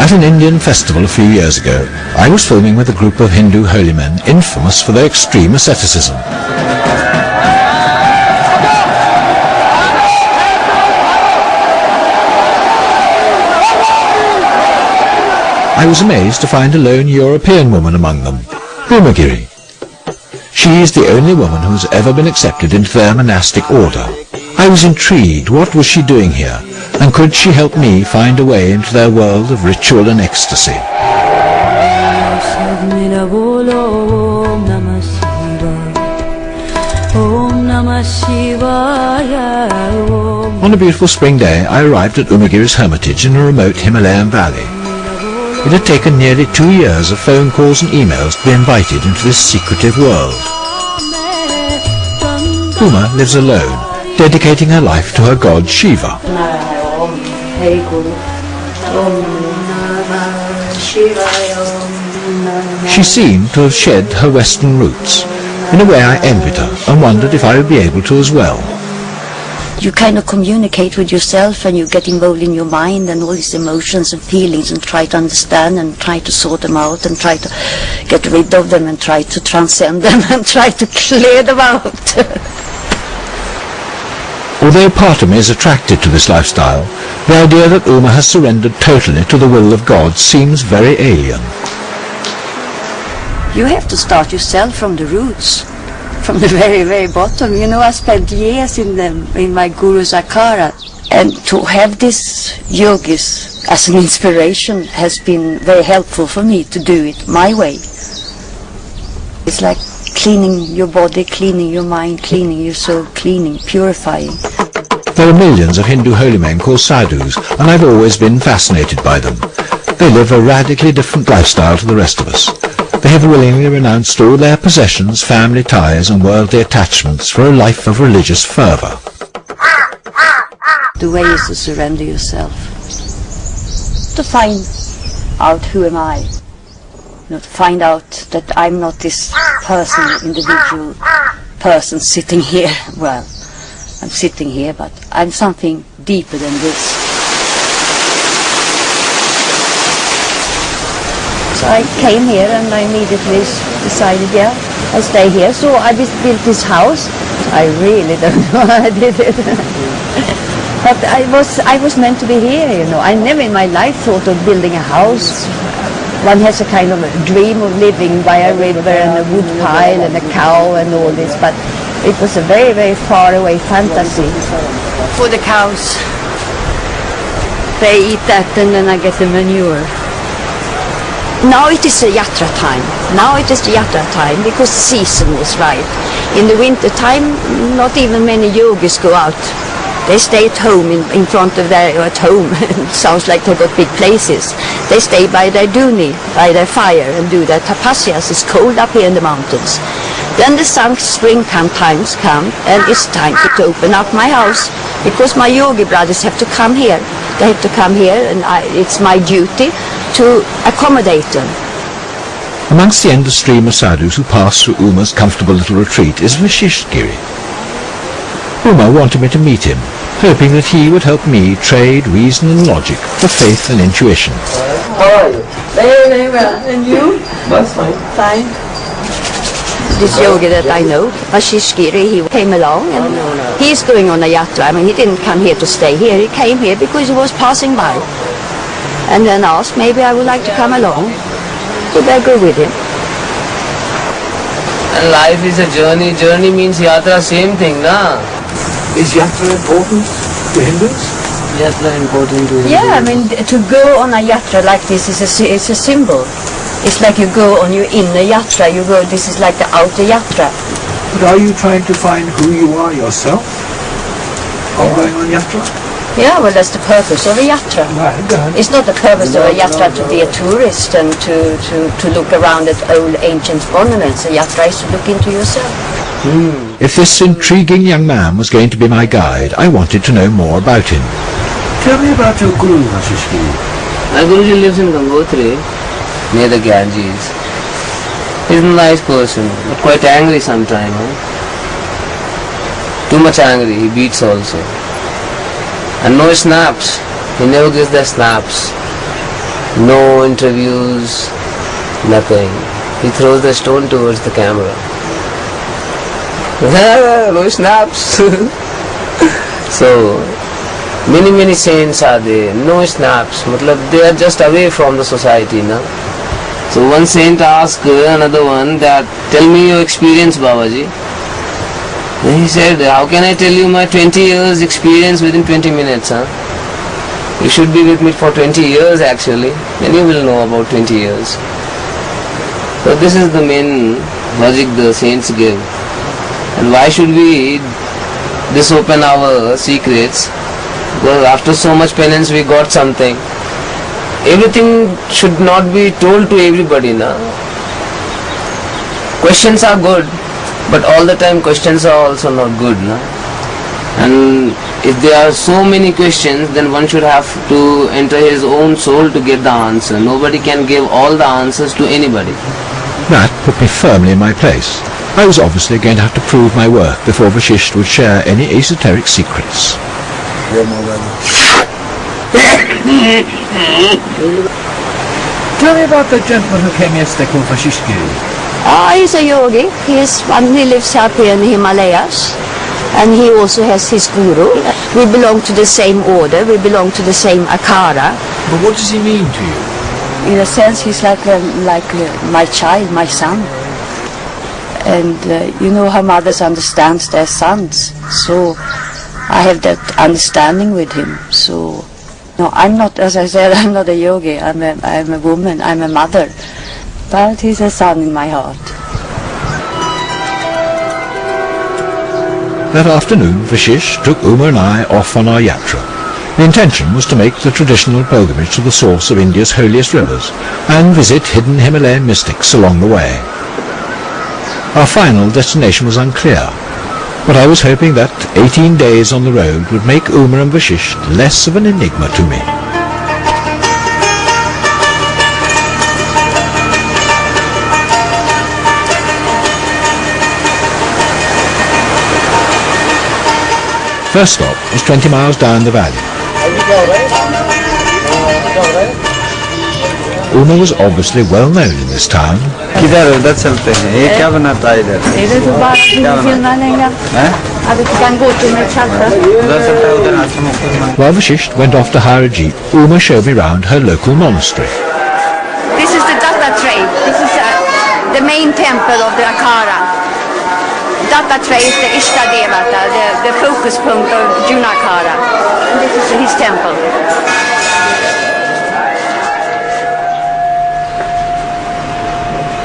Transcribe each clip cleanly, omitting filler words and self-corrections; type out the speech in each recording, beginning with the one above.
At an Indian festival a few years ago, I was filming with a group of Hindu holy men infamous for their extreme asceticism. I was amazed to find a lone European woman among them, Umagiri. She is the only woman who has ever been accepted into their monastic order. I was intrigued, what was she doing here, and could she help me find a way into their world of ritual and ecstasy? On a beautiful spring day, I arrived at Umagiri's hermitage in a remote Himalayan valley. It had taken nearly 2 years of phone calls and emails to be invited into this secretive world. Uma lives alone, dedicating her life to her god Shiva. She seemed to have shed her Western roots. In a way I envied her and wondered if I would be able to as well. You kind of communicate with yourself and you get involved in your mind and all these emotions and feelings and try to understand and try to sort them out and try to get rid of them and try to transcend them and try to clear them out. Although part of me is attracted to this lifestyle, the idea that Uma has surrendered totally to the will of God seems very alien. You have to start yourself from the roots, from the very, very bottom. You know, I spent years in my Guru Sakara, and to have this yogis as an inspiration has been very helpful for me to do it my way. It's like cleaning your body, cleaning your mind, cleaning your soul, cleaning, purifying. There are millions of Hindu holy men called sadhus, and I've always been fascinated by them. They live a radically different lifestyle to the rest of us. They have willingly renounced all their possessions, family ties and worldly attachments for a life of religious fervour. The way is to surrender yourself, to find out who am I, to find out that I'm not this person, individual person sitting here. Well, I'm sitting here, but I'm something deeper than this. So I came here and I immediately decided, yeah, I stay here. So I built this house. I really don't know how I did it. But I was meant to be here, you know. I never in my life thought of building a house. One has a kind of a dream of living by a river and a wood pile and a cow and all this, but it was a very, very far away fantasy. For the cows, they eat that and then I get the manure. Now it is a yatra time. Now it is the yatra time because the season is right. In the winter time, not even many yogis go out. They stay at home in front of their, at home, it sounds like they've got big places. They stay by their dhuni, by their fire and do their tapasyas. It's cold up here in the mountains. Then the spring times come and it's time to open up my house because my yogi brothers have to come here. They have to come here and it's my duty to accommodate them. Amongst the endless stream of sadhus who pass through Uma's comfortable little retreat is Vasishtagiri. Uma wanted me to meet him, hoping that he would help me trade reason and logic for faith and intuition. How are you? Very, very well. And you? That's fine. Fine. This yogi that I know, Vasishtagiri, he came along and he's going on a yatra. I mean, he didn't come here to stay here. He came here because he was passing by. And then asked, maybe I would like to come along. So I go with him. And life is a journey. Journey means yatra, same thing, na? Is yatra important to Hindus? Yatra important to Hindus. Yeah, I mean, to go on a yatra like this is a symbol. It's like you go on your inner yatra. You go. This is like the outer yatra. But are you trying to find who you are yourself? Or going on yatra? Yeah, well, that's the purpose of a yatra. Right, go ahead. It's not the purpose of a yatra to be a tourist and to look around at old ancient monuments. A yatra is to look into yourself. If this intriguing young man was going to be my guide, I wanted to know more about him. Tell me about your Guru, Vasishtagiri. My Guruji lives in Gangotri, near the Ganges. He's a nice person, but quite angry sometimes. Too much angry, he beats also. And no snaps, he never gives the snaps. No interviews, nothing. He throws the stone towards the camera. No snaps. So many saints are there. No snaps. Matlab they are just away from the society, na. So one saint asked another one that, tell me your experience, Babaji. And he said, how can I tell you my 20 years experience within 20 minutes? Huh? You should be with me for 20 years actually, then you will know about 20 years. So this is the main logic the saints give. And why should we disopen our secrets? Because after so much penance we got something. Everything should not be told to everybody, na? Questions are good, but all the time questions are also not good, na? And if there are so many questions, then one should have to enter his own soul to get the answer. Nobody can give all the answers to anybody. That put me firmly in my place. I was obviously going to have to prove my worth before Vashisht would share any esoteric secrets. Tell me about the gentleman who came yesterday called Vashisht Giri. He's a yogi. He lives up here in the Himalayas. And he also has his guru. We belong to the same order. We belong to the same akara. But what does he mean to you? In a sense, he's like my child, my son. And you know how mothers understand their sons. So I have that understanding with him. So no, I'm not, as I said, I'm not a yogi. I'm a woman. I'm a mother. But he's a son in my heart. That afternoon, Vashisht took Uma and I off on our yatra. The intention was to make the traditional pilgrimage to the source of India's holiest rivers and visit hidden Himalayan mystics along the way. Our final destination was unclear, but I was hoping that 18 days on the road would make Uma and Vashisht less of an enigma to me. First stop was 20 miles down the valley. Uma was obviously well known in this town. किधर उधर चलते हैं ये क्या बनाता है इधर उधर चलता है उधर आश्रम While Vashisht went off to hire a jeep, Uma showed me round her local monastery. This is the Dattatreya. This is the main temple of the Akara. Dattatreya is the Ishtadevata, the focus point of Junakara. And this is his temple.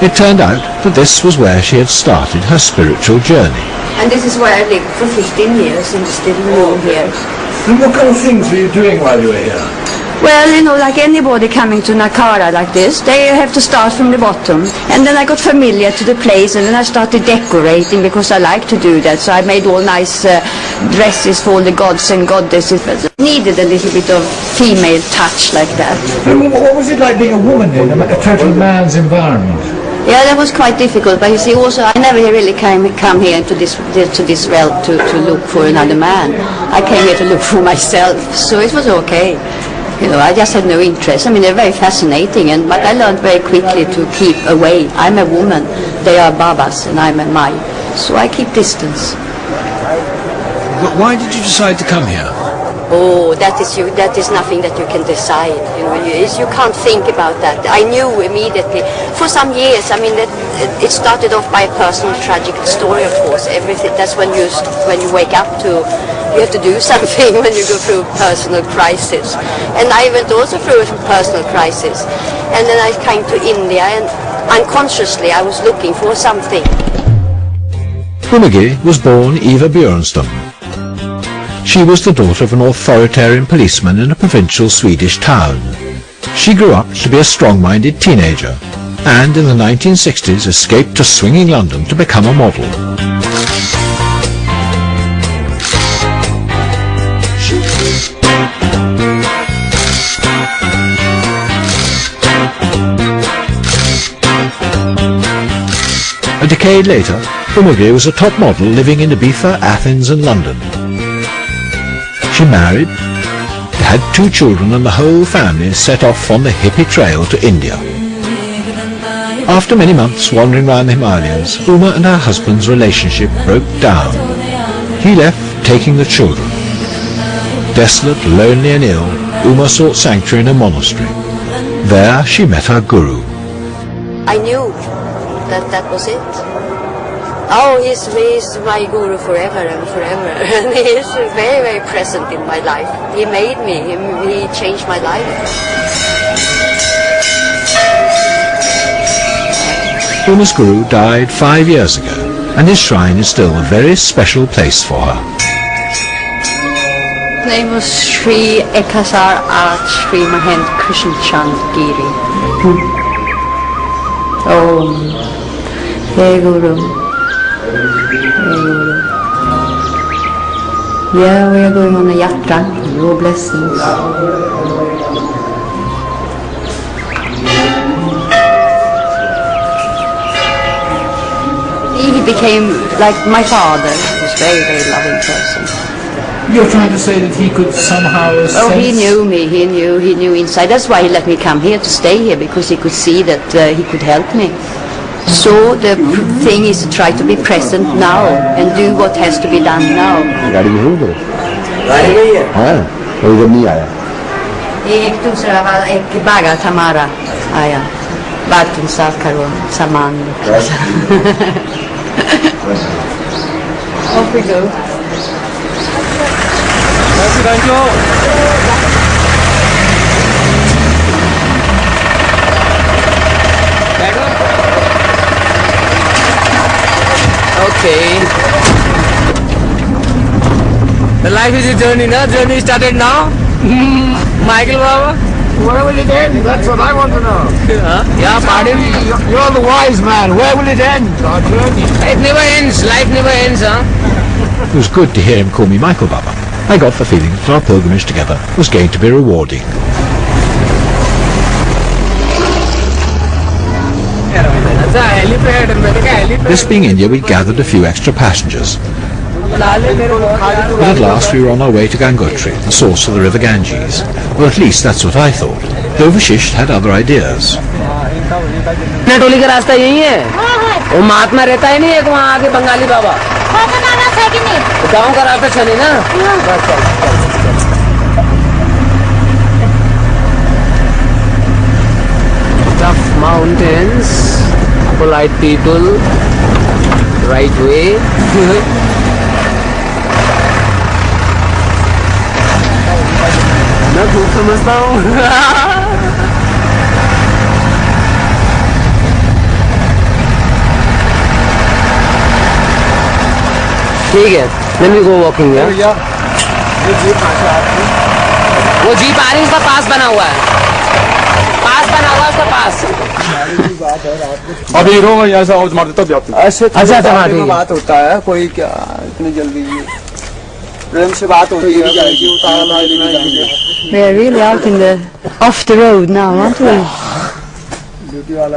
It turned out that this was where she had started her spiritual journey. And this is where I lived for 15 years in this little room here. And what kind of things were you doing while you were here? Well, you know, like anybody coming to Nakara like this, they have to start from the bottom. And then I got familiar to the place, and then I started decorating because I like to do that. So I made all nice dresses for all the gods and goddesses. But needed a little bit of female touch like that. And what was it like being a woman in a total man's environment? Yeah, that was quite difficult. But you see, also, I never really come here to this realm to look for another man. I came here to look for myself, so it was okay. You know, I just had no interest. I mean, they're very fascinating, but I learned very quickly to keep away. I'm a woman, they are Babas, and I'm a Mai. So I keep distance. But why did you decide to come here? Oh, that is nothing that you can decide. You know, you can't think about that. I knew immediately. For some years, I mean, it started off by a personal tragic story, of course. Everything. That's when you wake up to. You have to do something when you go through a personal crisis. And I went also through a personal crisis. And then I came to India, and unconsciously I was looking for something. Umagiri was born Eva Björnstam. She was the daughter of an authoritarian policeman in a provincial Swedish town. She grew up to be a strong-minded teenager, and in the 1960s escaped to swinging London to become a model. A decade later, Umagiri was a top model living in Ibiza, Athens and London. She married, had 2 children and the whole family set off on the hippie trail to India. After many months wandering around the Himalayas, Uma and her husband's relationship broke down. He left, taking the children. Desolate, lonely and ill, Uma sought sanctuary in a monastery. There she met her guru. I knew that was it. Oh, he's my guru forever and forever. And he is very, very present in my life. He made me, he changed my life. Uma's guru died 5 years ago, and his shrine is still a very special place for her. His name was Sri Ekasar Art Sri Mahend Krishna Chand Giri. Oh, Hey Guru. Hey Guru. Yeah, we are going on a yatra. Your blessings. He became like my father. He was a very, very loving person. You're trying to say that he could somehow Oh, he knew me. He knew inside. That's why he let me come here to stay here, because he could see that he could help me. So the thing is to try to be present now and do what has to be done now. गाड़ी में हूँ तो हाँ कोई जब नहीं आया एक दूसरा वाला एक बागा हमारा आया बातन साफ करो सामान Off we go. Okay. The life is a journey, no? Journey started now. Michael Baba. Where will it end? That's what I want to know. Yeah, pardon. You're the wise man. Where will it end? Our journey. It never ends. Life never ends, huh? It was good to hear him call me Michael Baba. I got the feeling that our pilgrimage together was going to be rewarding. This being India, we gathered a few extra passengers. But at last we were on our way to Gangotri, the source of the river Ganges. Well, at least that's what I thought. Though Vashisht had other ideas. टोली का रास्ता यही है वो महात्मा रहता ही नहीं है वहाँ आगे बंगाली बाबा गाँव का रास्ता चले ना tough mountains polite people right way मैं खूब समझता हूँ ठीक है then we go walking है वो जीप आ रही है उसका पास बना हुआ है उसका पास अभी रो ऐसा आवाज मार देता ऐसे अच्छा अच्छा बात होता है कोई क्या इतनी जल्दी प्रेम से बात होती है We are really out in the off the road now, aren't we?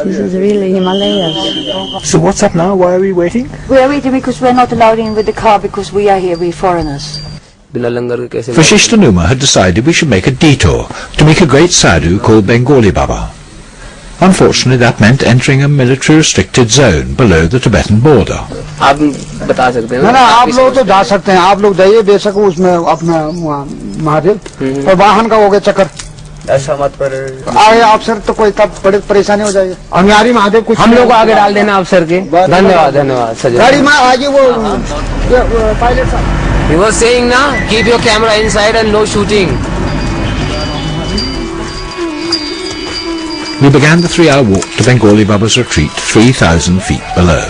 This is really Himalayas. So what's up now? Why are we waiting? We are waiting because we are not allowed in with the car because we are here, we foreigners. बिना लंगर के कैसे Vashisht and Uma had decided we should make a detour to meet a great sadhu called Bengali Baba. Unfortunately, that meant entering a military restricted zone below the Tibetan border. आप बता सकते हैं ना आप लोग तो जा सकते हैं आप लोग जाइए बेशक उसमें अपना महादेव और वाहन का हो गया चक्कर ऐसा मत पर आगे अफसर तो कोई तब बड़ी परेशानी हो जाएगी अंगारी महादेव कुछ हम लोग को आगे डाल देना अफसर के धन्यवाद धन्यवाद सजा गाड़ी में आगे वो पायलट साहब He was saying now keep your camera inside and no shooting. We began the 3-hour walk to Bengali Baba's retreat 3,000 feet below.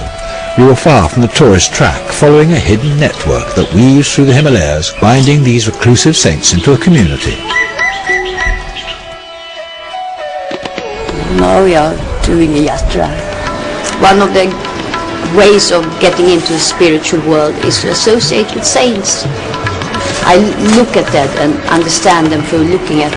We were far from the tourist track, following a hidden network that weaves through the Himalayas, binding these reclusive saints into a community. Now we are doing a yatra. One of the ways of getting into the spiritual world is to associate with saints. I look at that and understand them through looking at